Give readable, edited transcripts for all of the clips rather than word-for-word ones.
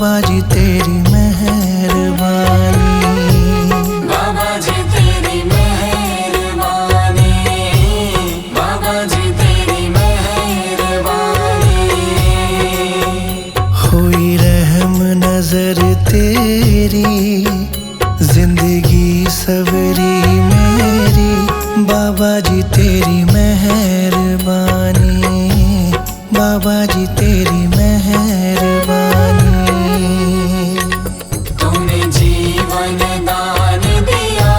बाबा जी तेरी मेहरबानी। बाबा जी तेरी मेहरबानी, बाबा जी तेरी मेहरबानी। हुई रहम नजर तेरी, जिंदगी सवरी मेरी, बाबा जी तेरी मेहरबानी, बाबा जी तेरी मेहरबानी। तूने जीवन दान दिया,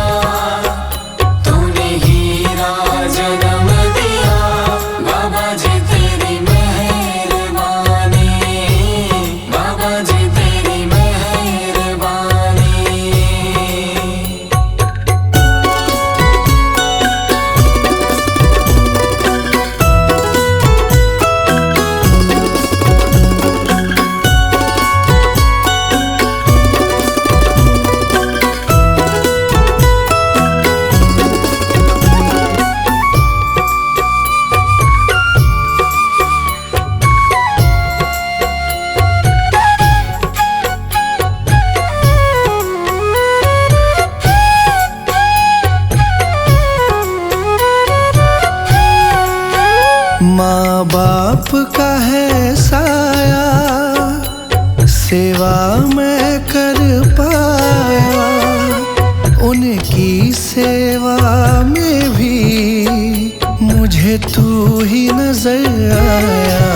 तूने हीरा जन्म दिया, बाबा जी तेरी मेहरबानी, बाबा जी तेरी मेहरबानी। माँ बाप का है साया, सेवा मैं कर पाया, उनकी सेवा में भी मुझे तू ही नजर आया।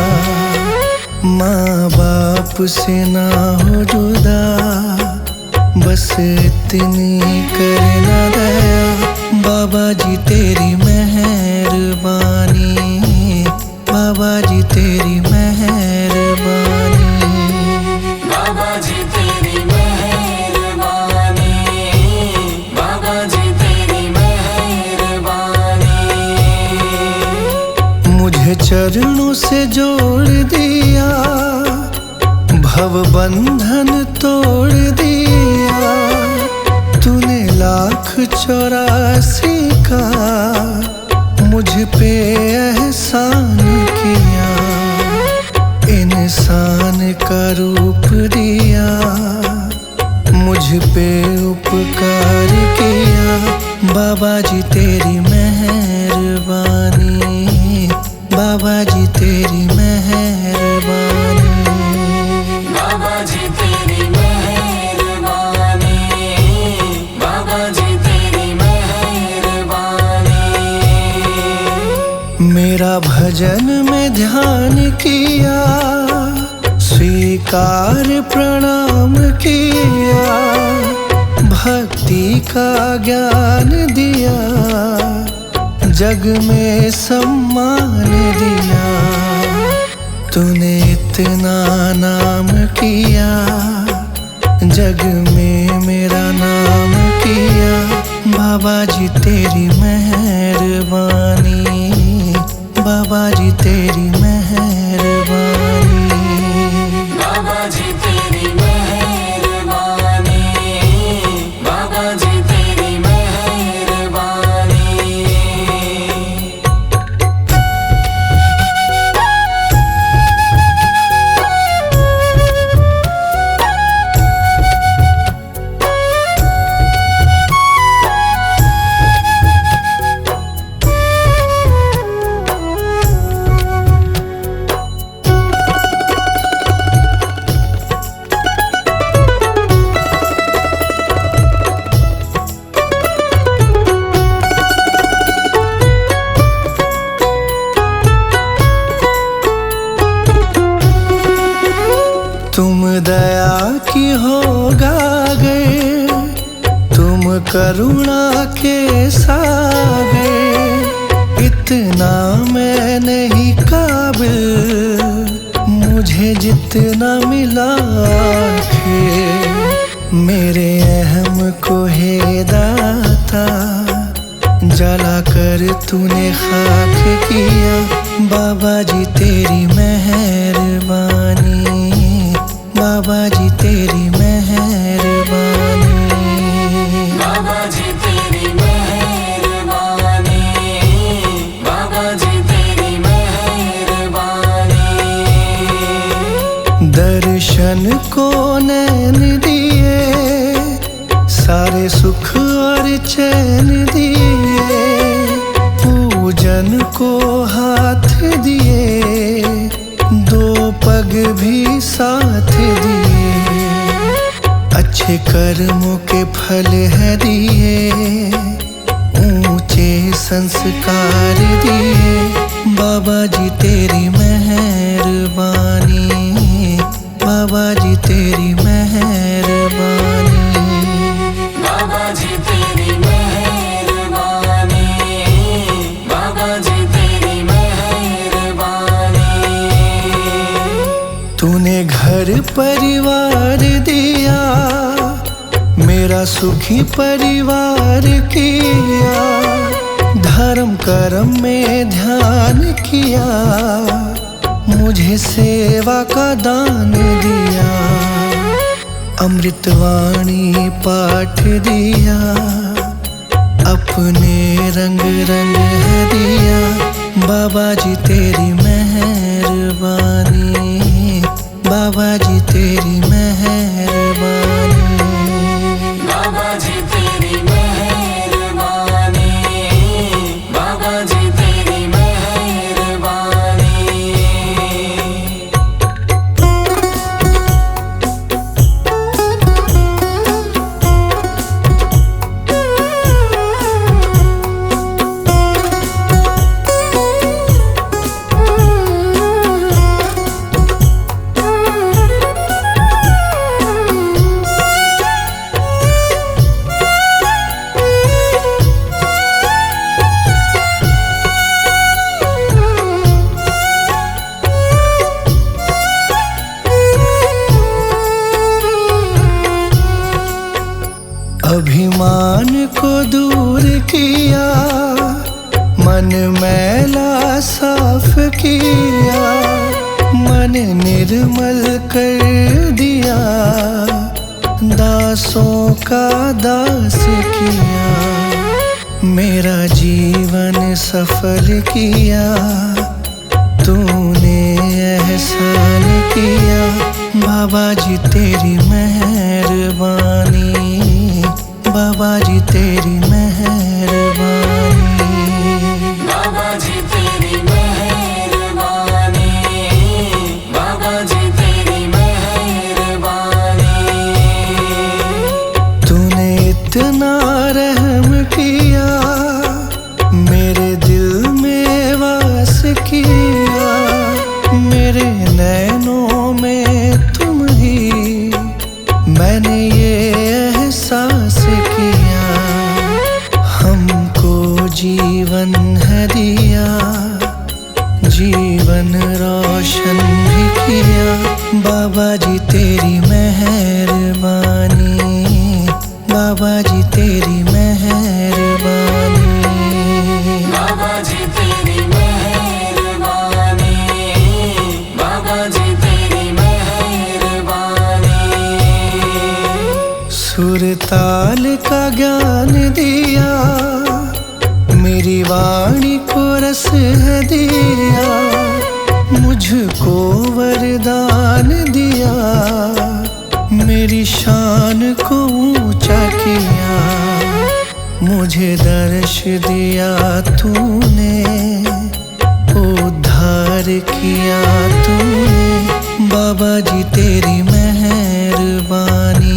माँ बाप से ना हो जुदा, बस इतनी करना दया, बाबा जी तेरी मेहरबानी, बाबा जी तेरी मेहरबानी। बाबा जी तेरी मेहरबानी, बाबा जी तेरी मेहरबानी। मुझे चरणों से जोड़ दिया, भव बंधन तोड़ दिया, तूने 1,84 का मुझ पे एहसान किया, इंसान का रूप दिया, मुझ पे उपकार किया, बाबा जी तेरी मेहरबानी, बाबा जी तेरी मेहरबानी। बाबा जी तेरी मेहरबानी, बाबा जी तेरी मेहरबानी। मेरा भजन में ध्यान किया, स्वीकार प्रणाम किया, भक्ति का ज्ञान दिया, जग में सम्मान दिया, तूने इतना नाम किया, जग में मेरा नाम किया, बाबा जी तेरी मेहरबानी, बाबा जी तेरी मेहरबानी। बाबा जी तेरी मेहरबानी, बाबा जी तेरी मेहरबानी। तुम दया की हो गागे, तुम करुणा के सागर, इतना मैं नहीं काबिल, मुझे जितना मिला है, मेरे अहम को है दाता, जला कर तूने खाक किया, बाबा जी तेरी मेहरबानी, बाबा जी तेरी मेहरबानी। बाबा जी तेरी मेहरबानी, बाबा जी तेरी मेहरबानी। दर्शन को सुख और चैन दिए, पूजन को हाथ दिए, दो पग भी साथ दिए, अच्छे कर्मों के फल है दिए, ऊंचे संस्कार दिए, बाबा जी तेरी मेहरबानी, बाबा जी तेरी मेहरबानी, बाबा जी तेरी मेहरबानी, बाबा जी तेरी मेहरबानी। तूने घर परिवार दिया, मेरा सुखी परिवार किया, धर्म कर्म में ध्यान किया, मुझे सेवा का दान दिया, अमृतवाणी पाठ दिया, अपने रंग रंग है दिया, बाबा जी तेरी मेहरबानी, बाबा जी तेरी मेहरबानी, बाबा जी तेरी मेहरबानी, बाबा जी तेरी मेहरबानी। अभिमान को दूर किया, मन मैला साफ किया, मन निर्मल कर दिया, दासों का दास किया, मेरा जीवन सफल किया, तूने एहसान किया, बाबा जी तेरी मेहरबानी, बाबा जी तेरी मेहरबानी, बाबा जी तेरी मेहरबानी, बाबा जी तेरी मेहरबानी। तूने इतना रहम किया, मेरे दिल में वास किया, मेरे नैनों में तुम ही, मैंने ये एहसास किया, हमको जीवन है दिया, जीवन रोशन भी किया, बाबा जी तेरी मेहरबानी, बाबा जी तेरी मेहरबानी, बाबा जी तेरी मेहरबानी, बाबा जी तेरी मेहरबानी। सुरताल का ज्ञान दिया, मेरी वाणी को रस है दिया, मुझको वरदान दिया, मेरी शान को ऊंचा किया, मुझे दर्श दिया तूने, उद्धार किया तूने, बाबा जी तेरी मेहरबानी,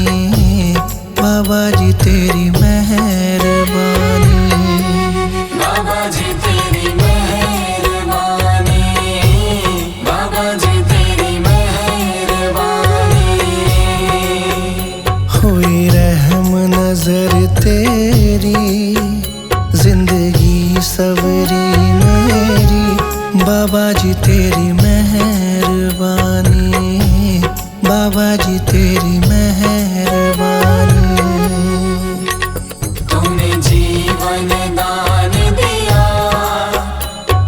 बाबा जी तेरी मेहरबानी, बाबा जी तेरी मेहरबानी, बाबा जी तेरी मेहरबानी। हुई रहम नजर तेरी, जिंदगी सवरी मेरी, बाबा जी तेरी मेहरबानी, बाबा जी तेरी मेहरबानी। तूने जीवन दान दिया,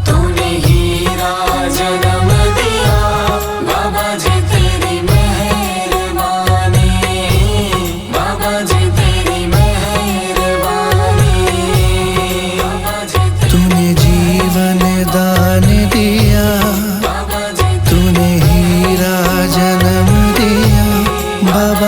तूने हीरा जन्म दिया, बाबा जी तेरी मेहरबानी, बाबा जी तेरी मेहरबानी, बाबा जी तूने जीवन दान दिया, बाबा जी तूने हीरा जन्म दिया, बाबा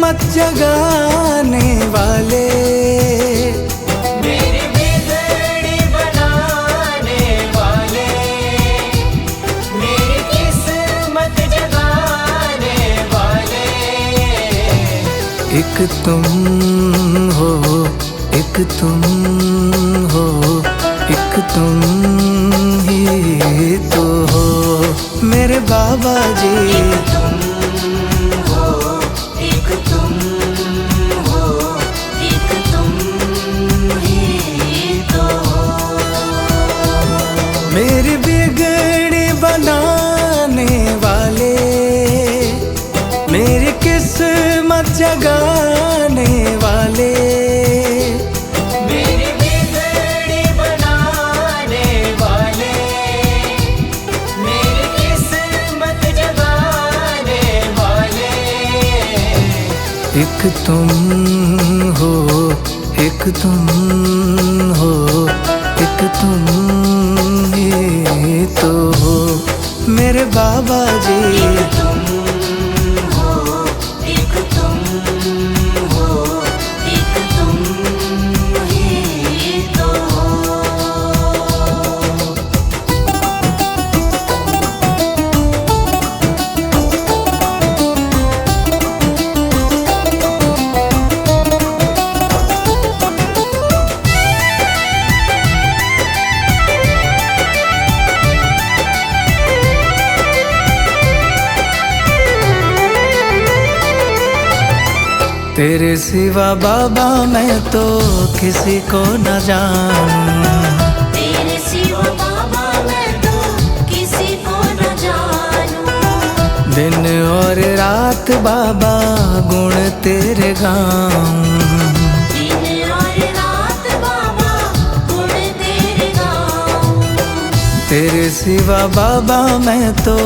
किस्मत जगाने वाले, मेरी बिगड़ी बनाने वाले, मेरी किस्मत जगाने वाले। एक तुम हो, एक तुम हो, एक तुम ही तो हो मेरे बाबा जी। एक तुम हो, एक तुम हो, एक तुम ही तो हो। मेरी बिगड़ी बनाने वाले, मेरी किस्मत जगाने वाले, मेरी बिगड़ी बनाने वाले, मेरी किस्मत जगाने वाले। एक तुम हो, एक तुम हो, एक तुम ही तो हो मेरे बाबा जी। एक तुम हो, एक तुम हो, एक तुम ही तो हो। तेरे सिवा बाबा मैं तो किसी को न जानूं, तेरे सिवा बाबा मैं तो किसी को न जानूं। दिन और रात बाबा गुण तेरे गाऊं, दिन और रात बाबा गुण तेरे गाऊं। तेरे सिवा बाबा मैं तो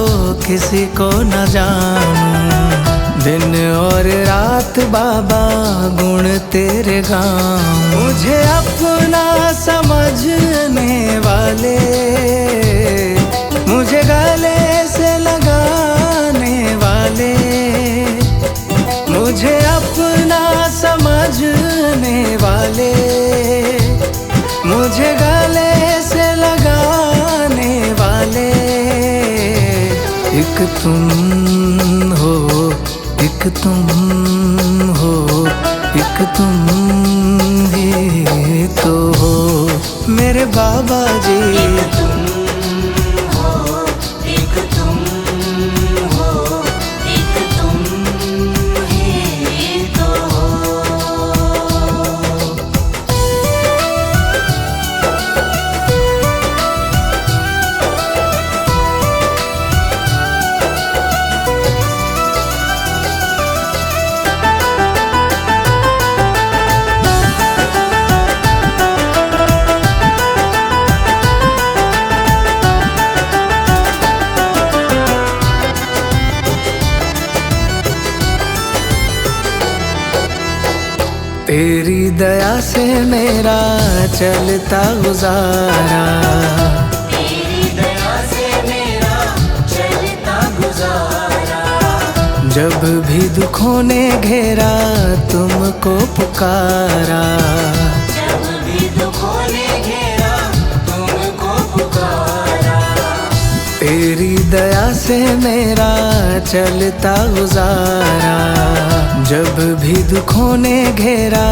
किसी को न जानूं, दिन और रात बाबा गुण तेरे गाऊं। मुझे अपना समझने वाले, मुझे गले से लगाने वाले, मुझे अपना समझने वाले, मुझे गले से लगाने वाले। एक तुम हो, एक तुम हो, एक तुम ही तो हो मेरे बाबा जी। एक तुम हो, एक तुम हो, एक तुम ही तो हो। तेरी दया से मेरा चलता गुजारा, तेरी दया से मेरा चलता गुजारा। जब भी दुखों ने घेरा तुमको पुकारा, जब भी दुखों ने घेरा तुमको पुकारा। तेरी दया से मेरा चलता गुजारा, जब भी दुखों ने घेरा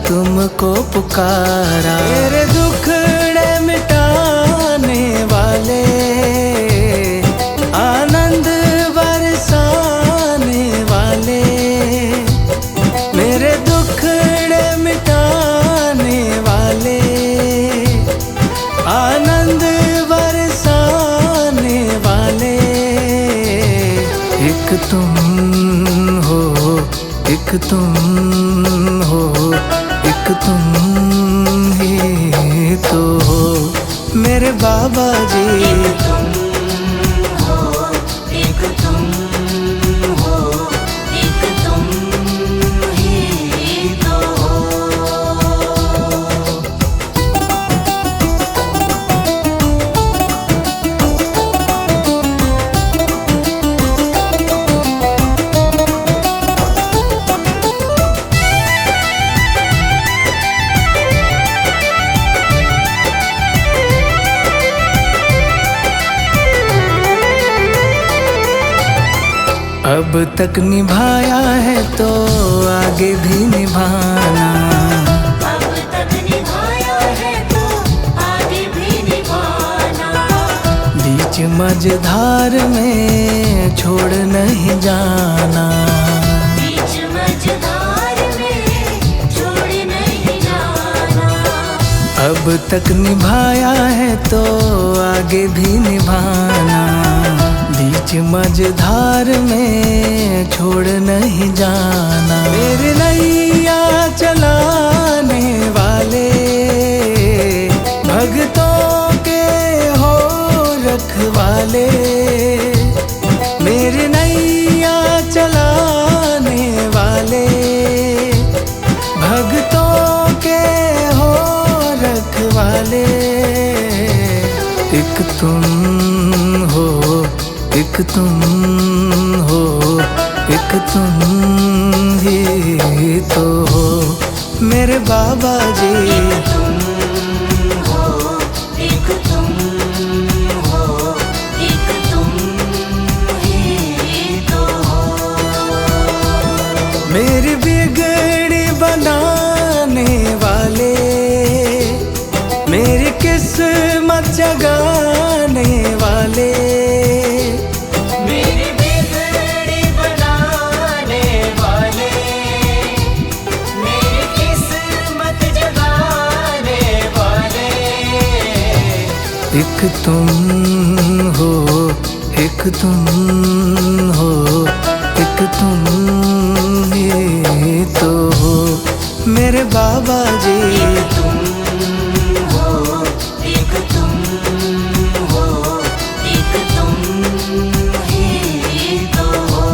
तुमको पुकारा। मेरे दुखड़े मिटाने वाले, आनंद बरसाने वाले, मेरे दुखड़े मिटाने वाले, आनंद बरसाने वाले। एक तुम हो, एक तुम हो, एक तुम ही तो हो मेरे बाबा जी। एक तुम हो, एक तुम हो, एक तुम ही तो हो। अब तक निभाया है तो आगे भी निभाना। अब तक निभाया है तो आगे भी निभाना। बीच मझधार में छोड़ नहीं जाना। बीच मझधार में छोड़ नहीं जाना। अब तक निभाया है तो आगे भी निभाना। बीच मझधार में छोड़ नहीं जाना। मेरे नैया चलाने वाले भक्तों के हो रखवाले। मेरे नैया चलाने वाले भक्तों के हो रखवाले। एक तुम हो, एक तुम हो, एक तुम ही तो हो मेरे बाबा जी। एक तुम हो, एक तुम हो, एक तुम ही तो हो। मेरी बिगड़ी बनाने वाले, मेरी किस्मत जगाने वाले। मेरी बिगड़ी बनाने वाले, मेरी किस्मत जगाने वाले। एक तुम हो, एक तुम हो, एक तुम ही तो हो मेरे बाबा जी। एक तुम हो, एक तुम हो, एक तुम ही तो हो।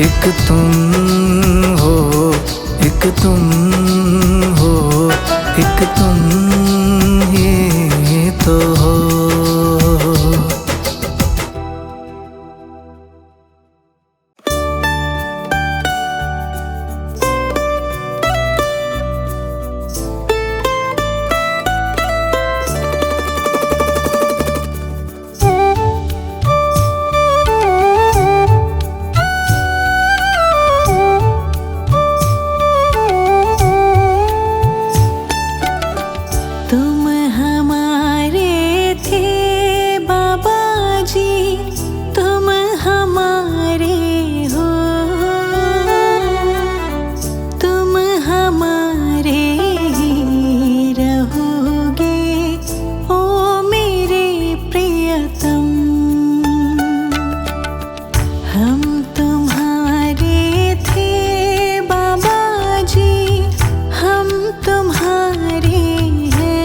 एक तुम हो, एक तुम हो, एक तुम ही तो हो। तुम हमारे थे बाबा जी, तुम हमारे हो। तुम हमारे ही रहोगे ओ मेरे प्रियतम। हम तुम्हारे थे बाबा जी, हम तुम्हारे हैं।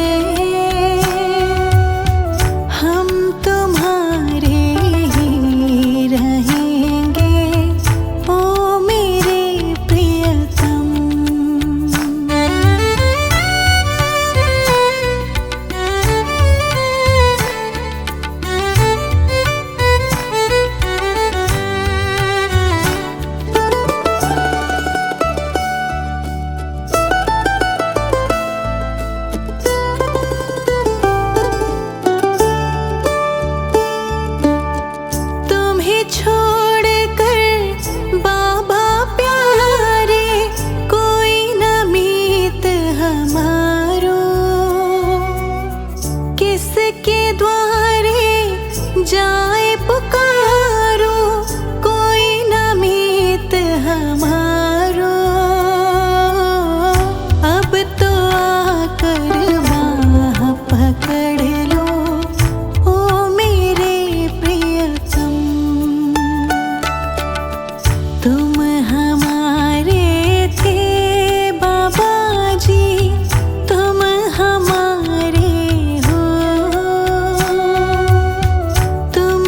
हम तुम्हारे ही रहेंगे ओ मेरे प्रियतम। तुम्हें छोड़कर बाबा प्यारे, कोई न मीत हमारो। किसके द्वारे जाए पुकारो, कोई न मीत हमारो। अब तो आकर बाह पकड़ लो ओ मेरे प्रियतम। तुम हमारे थे बाबा जी, तुम हमारे हो। तुम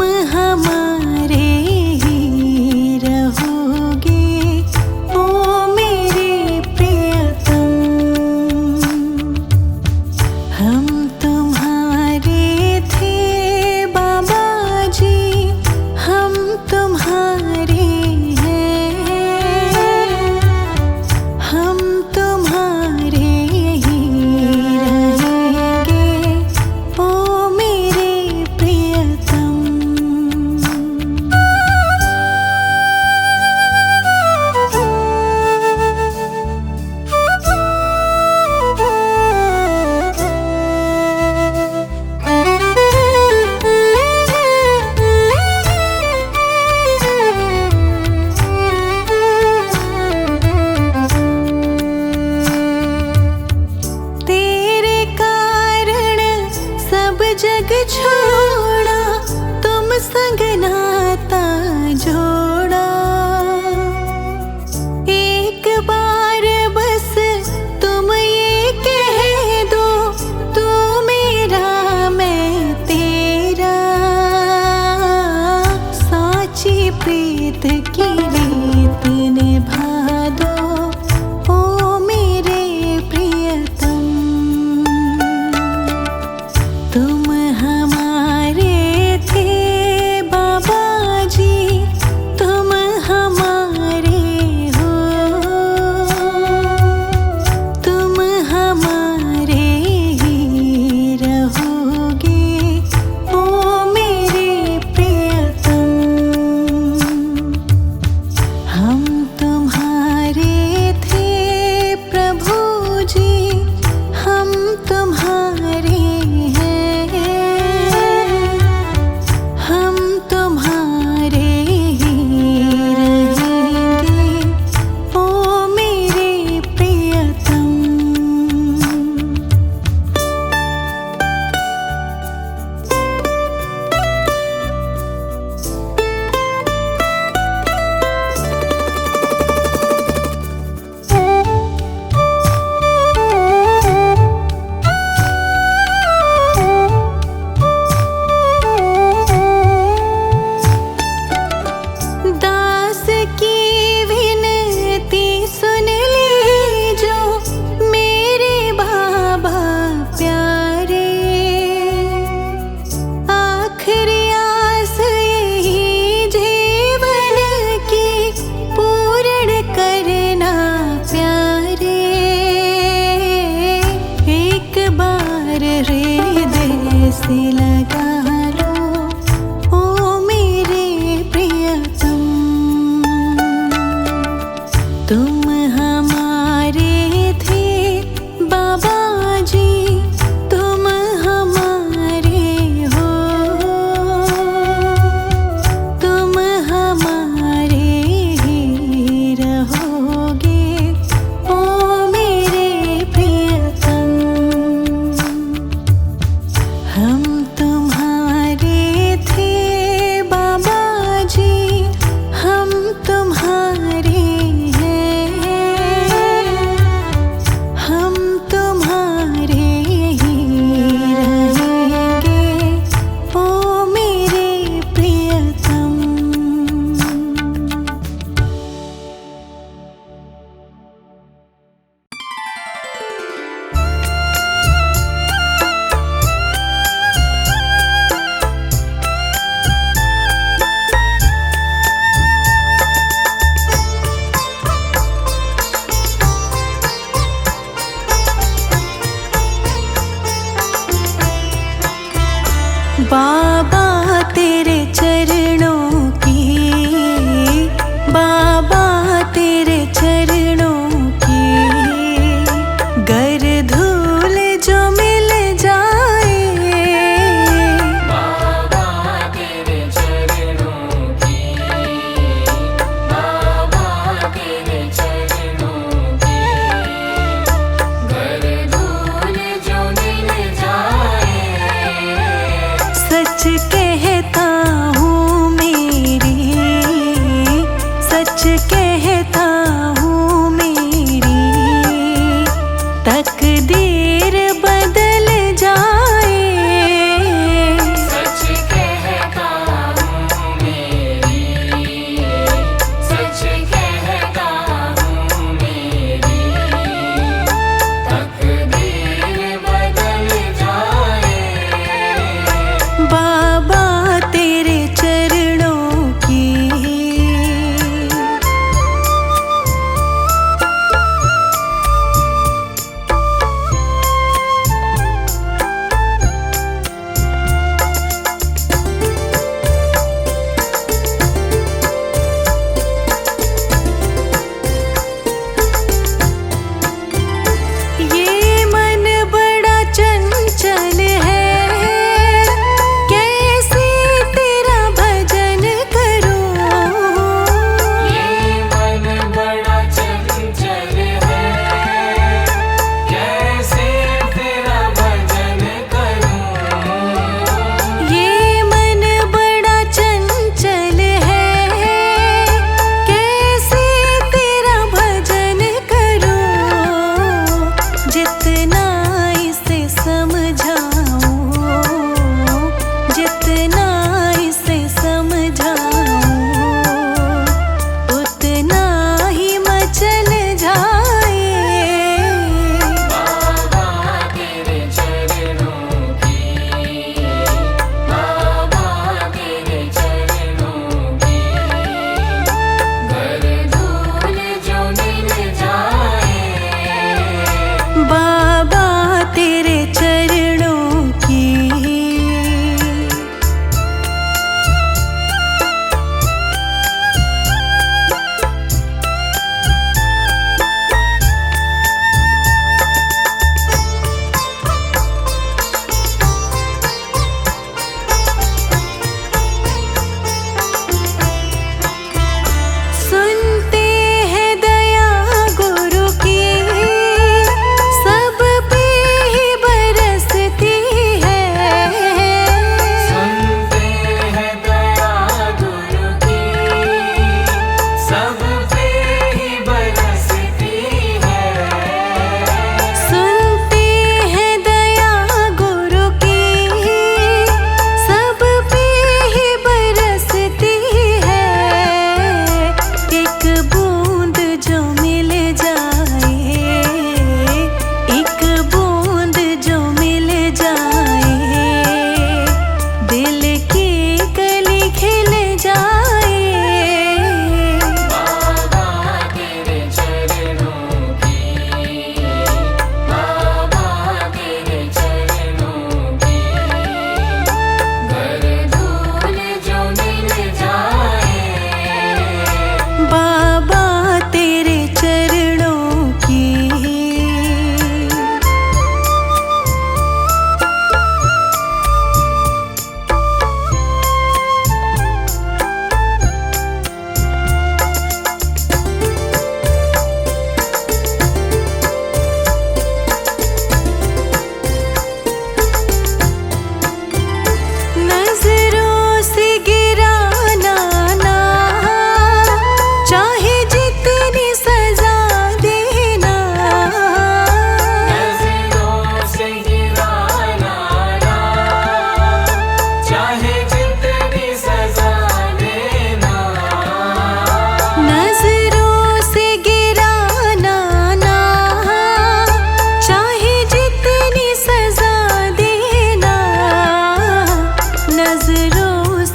रीत की रीत निभा दो ओ मेरे प्रियतम। तुम हमारे थे बाबा जी, तुम हमारे हो, तुम हमारे ही रहोगे ओ मेरे प्रियतम।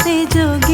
से जो